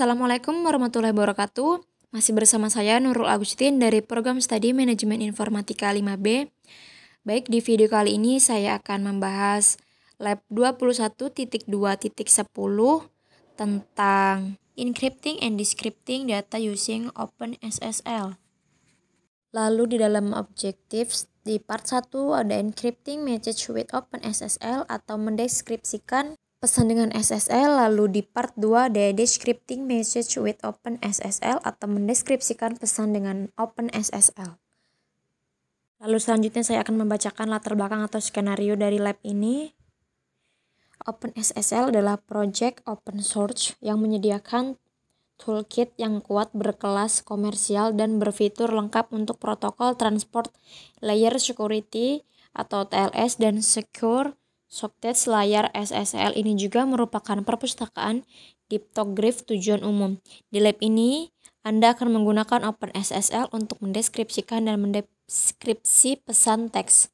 Assalamualaikum warahmatullahi wabarakatuh. Masih bersama saya Nurul Agustin dari Program Studi Manajemen Informatika 5B. Baik, di video kali ini saya akan membahas lab 21.2.10 tentang Encrypting and Decrypting Data Using OpenSSL. Lalu di dalam objektif di part 1 ada Encrypting Message with OpenSSL atau mendeskripsikan pesan dengan SSL. Lalu di part 2 ada Decrypting Message with OpenSSL atau mendeskripsikan pesan dengan OpenSSL. Lalu selanjutnya saya akan membacakan latar belakang atau skenario dari lab ini. OpenSSL adalah project open source yang menyediakan toolkit yang kuat, berkelas, komersial, dan berfitur lengkap untuk protokol transport layer security atau TLS dan secure socket layer SSL. Ini juga merupakan perpustakaan cryptograph tujuan umum. Di lab ini, Anda akan menggunakan OpenSSL untuk mendeskripsikan dan mendeskripsi pesan teks.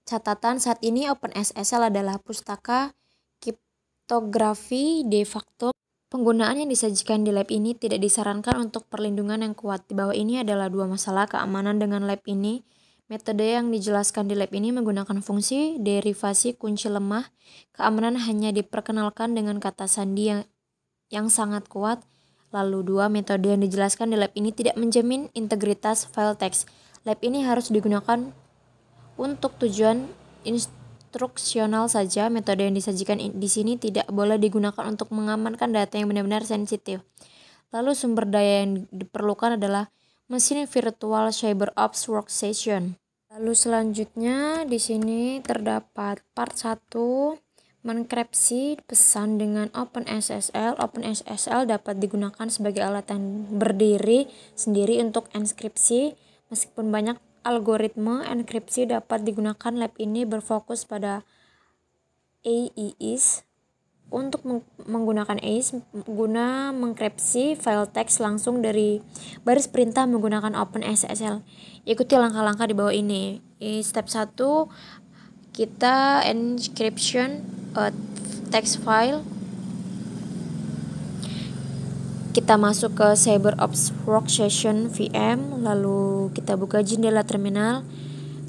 Catatan, saat ini OpenSSL adalah pustaka kriptografi de facto. Penggunaan yang disajikan di lab ini tidak disarankan untuk perlindungan yang kuat. Di bawah ini adalah dua masalah keamanan dengan lab ini. Metode yang dijelaskan di lab ini menggunakan fungsi derivasi kunci lemah. Keamanan hanya diperkenalkan dengan kata sandi yang sangat kuat. Lalu dua, metode yang dijelaskan di lab ini tidak menjamin integritas file teks. Lab ini harus digunakan untuk tujuan instruksional saja. Metode yang disajikan di sini tidak boleh digunakan untuk mengamankan data yang benar-benar sensitif. Lalu sumber daya yang diperlukan adalah mesin virtual CyberOps Workstation. Lalu selanjutnya di sini terdapat part 1, mengenkripsi pesan dengan OpenSSL. OpenSSL dapat digunakan sebagai alat yang berdiri sendiri untuk enkripsi. Meskipun banyak algoritma enkripsi dapat digunakan, lab ini berfokus pada AES. Untuk menggunakan AES guna mengenkripsi file teks langsung dari baris perintah menggunakan OpenSSL. Ikuti langkah-langkah di bawah ini. Step 1, kita encryption text file. Kita masuk ke CyberOps Workstation VM, lalu kita buka jendela terminal.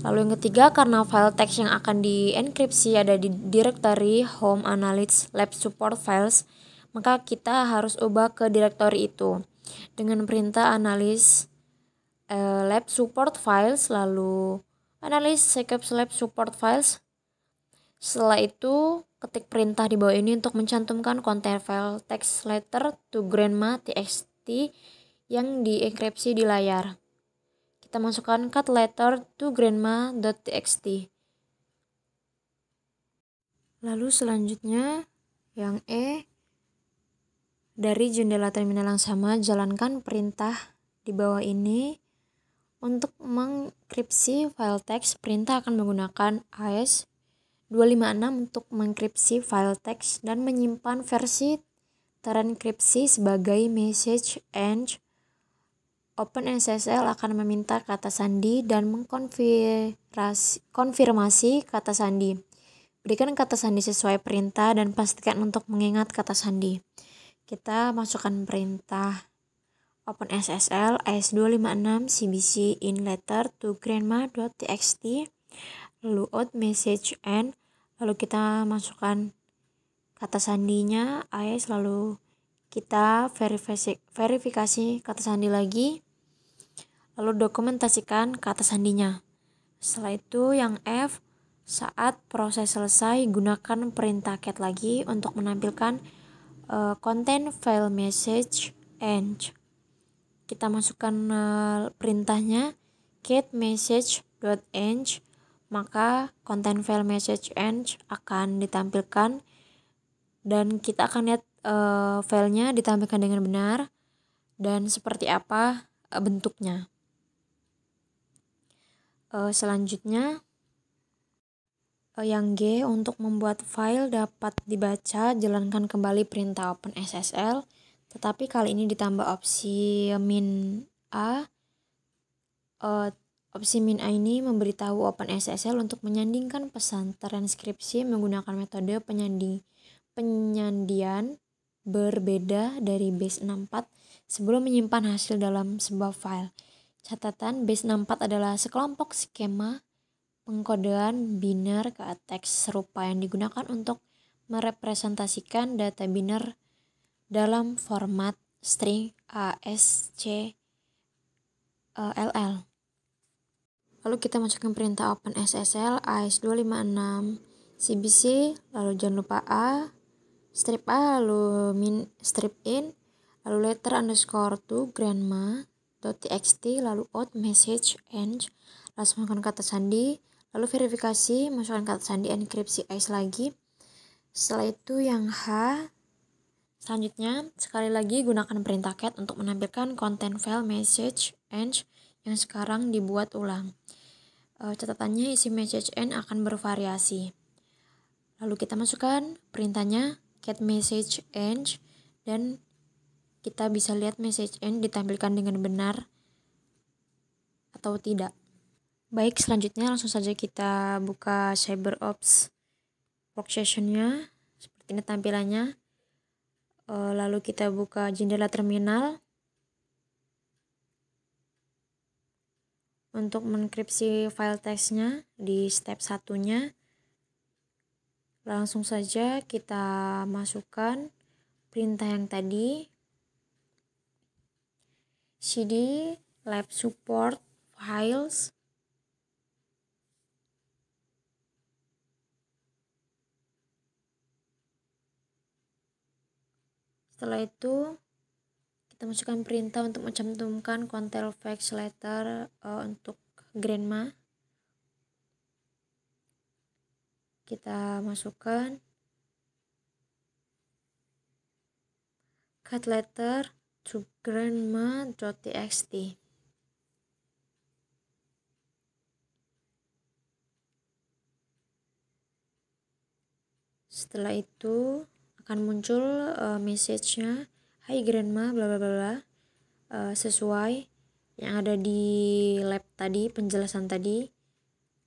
Lalu yang ketiga, karena file teks yang akan dienkripsi ada di directory Home Analytics Lab Support Files, maka kita harus ubah ke directory itu dengan perintah analysis Lab Support Files, lalu analysis Lab Support Files. Setelah itu, ketik perintah di bawah ini untuk mencantumkan konten file text letter to grandma.txt yang dienkripsi di layar. Kita masukkan cut letter to grandma.txt. Lalu selanjutnya yang E, dari jendela terminal yang sama jalankan perintah di bawah ini. Untuk mengenkripsi file teks, perintah akan menggunakan AES 256 untuk mengenkripsi file teks dan menyimpan versi terenkripsi sebagai message and OpenSSL akan meminta kata sandi dan mengkonfirmasi kata sandi. Berikan kata sandi sesuai perintah dan pastikan untuk mengingat kata sandi. Kita masukkan perintah OpenSSL AES256 cbc in letter to grandma.txt, lalu out message and, lalu kita masukkan kata sandinya AES, lalu kita verifikasi kata sandi lagi, lalu dokumentasikan kata sandinya. Setelah itu yang F, saat proses selesai gunakan perintah cat lagi untuk menampilkan konten file message and. Kita masukkan perintahnya cat message.end, maka konten file message end akan ditampilkan dan kita akan lihat filenya ditampilkan dengan benar dan seperti apa bentuknya. Selanjutnya yang G, untuk membuat file dapat dibaca, jalankan kembali perintah OpenSSL, tetapi kali ini ditambah opsi min A. Opsi min A ini memberitahu OpenSSL untuk menyandingkan pesan transkripsi menggunakan metode penyandian berbeda dari base 64 sebelum menyimpan hasil dalam sebuah file. Catatan, base 64 adalah sekelompok skema pengkodean biner ke teks serupa yang digunakan untuk merepresentasikan data biner dalam format string ASCII. Lalu kita masukkan perintah OpenSSL AS256 CBC, lalu jangan lupa strip A, lalu strip in, lalu letter underscore to grandma.txt, lalu out message end, lalu masukkan kata sandi, lalu verifikasi, masukkan kata sandi, enkripsi ice lagi. Setelah itu yang H, selanjutnya sekali lagi gunakan perintah cat untuk menampilkan konten file message end yang sekarang dibuat ulang. Catatannya isi message end akan bervariasi. Lalu kita masukkan perintahnya get message end dan kita bisa lihat message end ditampilkan dengan benar atau tidak. Baik, selanjutnya langsung saja kita buka CyberOps workstation-nya. Seperti ini tampilannya. Lalu kita buka jendela terminal. Untuk menenkripsi file teksnya di step satunya, langsung saja kita masukkan perintah yang tadi, cd lab support files, setelah itu kita masukkan perintah untuk mencantumkan konten fax letter untuk grandma. Kita masukkan cut letter to grandma.txt. Setelah itu akan muncul message-nya, "Hai grandma bla bla bla," sesuai yang ada di lab tadi, penjelasan tadi,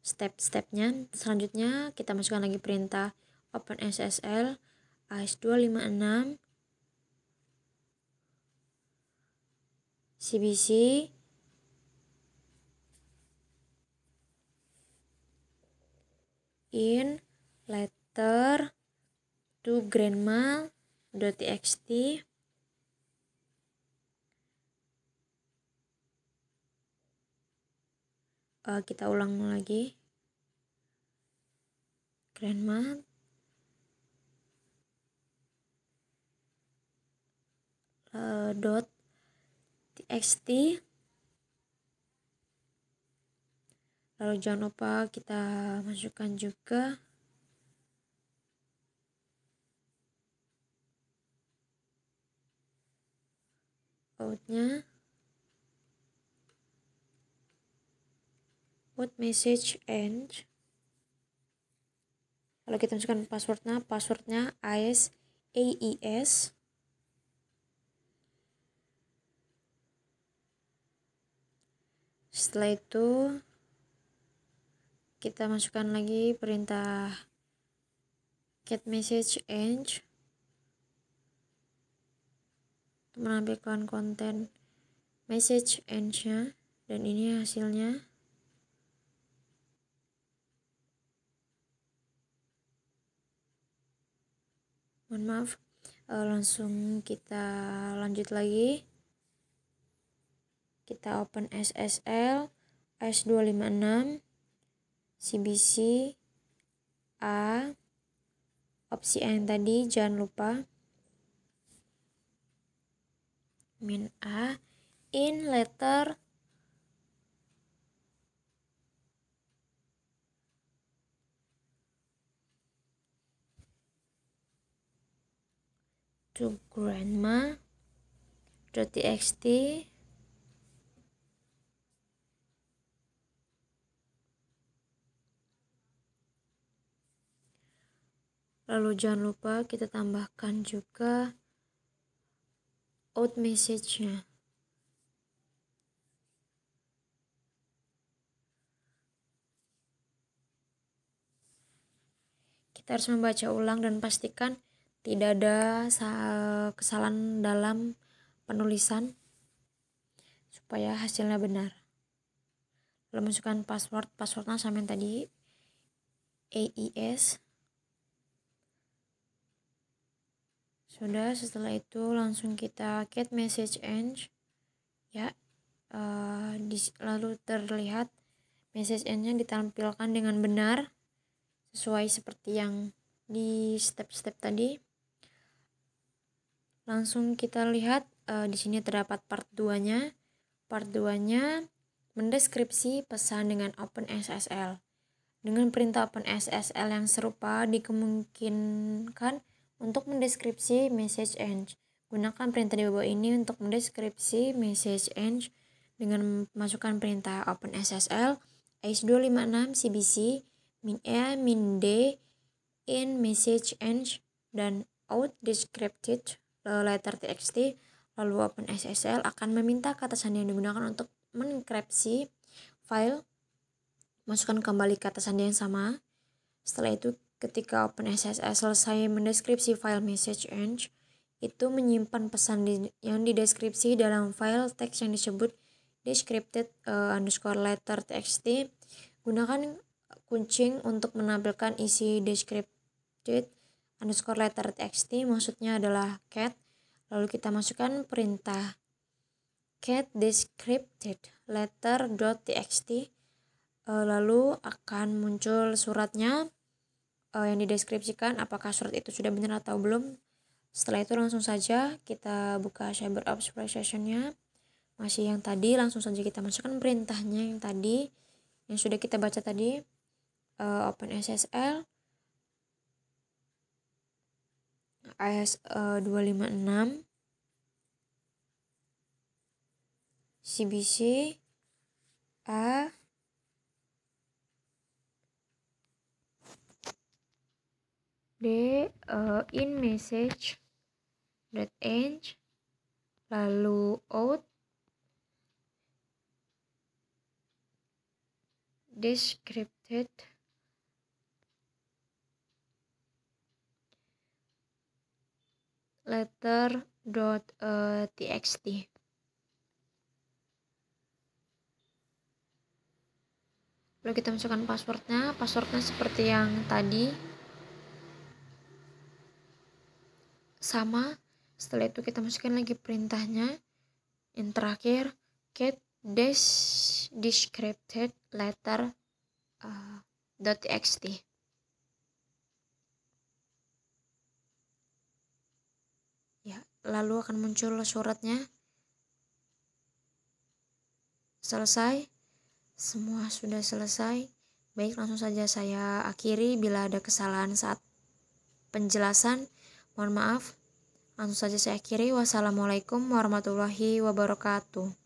step-stepnya. Selanjutnya kita masukkan lagi perintah OpenSSL AS256 CBC in letter to grandma.txt. Kita ulang lagi, grandma .txt. Lalu jangan lupa kita masukkan juga outnya, out message end. Lalu kita masukkan passwordnya AES. Setelah itu kita masukkan lagi perintah get message end untuk menampilkan konten message end-nya, dan ini hasilnya. Mohon maaf, langsung kita lanjut lagi. Kita open SSL AS256 CBC A, opsi A yang tadi jangan lupa, min A in letter to grandma.txt. Lalu jangan lupa kita tambahkan juga out message-nya. Kita harus membaca ulang dan pastikan tidak ada kesalahan dalam penulisan supaya hasilnya benar. Lalu masukkan passwordnya sama yang tadi, AES. Sudah, setelah itu langsung kita get message end ya. Lalu terlihat message end-nya ditampilkan dengan benar sesuai seperti yang di step-step tadi. Langsung kita lihat di sini terdapat part 2-nya. Part 2-nya mendeskripsi pesan dengan OpenSSL. Dengan perintah OpenSSL yang serupa dikemungkinkan untuk mendeskripsi message end. Gunakan perintah di bawah ini untuk mendeskripsi message end dengan memasukkan perintah OpenSSL ACE256 CBC min A min D in message end dan out descripted letter txt. Lalu OpenSSL akan meminta kata sandi yang digunakan untuk mengenkripsi file. Masukkan kembali kata sandi yang sama. Setelah itu ketika OpenSSL selesai mendeskripsi file message end, itu menyimpan pesan yang dideskripsi dalam file teks yang disebut descripted _letter txt. Gunakan kuncing untuk menampilkan isi descripted _letter txt, maksudnya adalah cat. Lalu kita masukkan perintah cat descripted letter.txt. Lalu akan muncul suratnya yang dideskripsikan, apakah surat itu sudah benar atau belum. Setelah itu langsung saja kita buka CyberOps Session-nya. Masih yang tadi, langsung saja kita masukkan perintahnya yang tadi, yang sudah kita baca tadi, OpenSSL AS256 CBC A D in message .end, lalu out descripted letter.txt. Lalu kita masukkan passwordnya seperti yang tadi sama. Setelah itu kita masukkan lagi perintahnya yang terakhir, get descripted letter .txt. Ya, lalu akan muncul suratnya. Selesai, semua sudah selesai. Baik, langsung saja saya akhiri. Bila ada kesalahan saat penjelasan, mohon maaf. Langsung saja saya akhiri. Wassalamualaikum warahmatullahi wabarakatuh.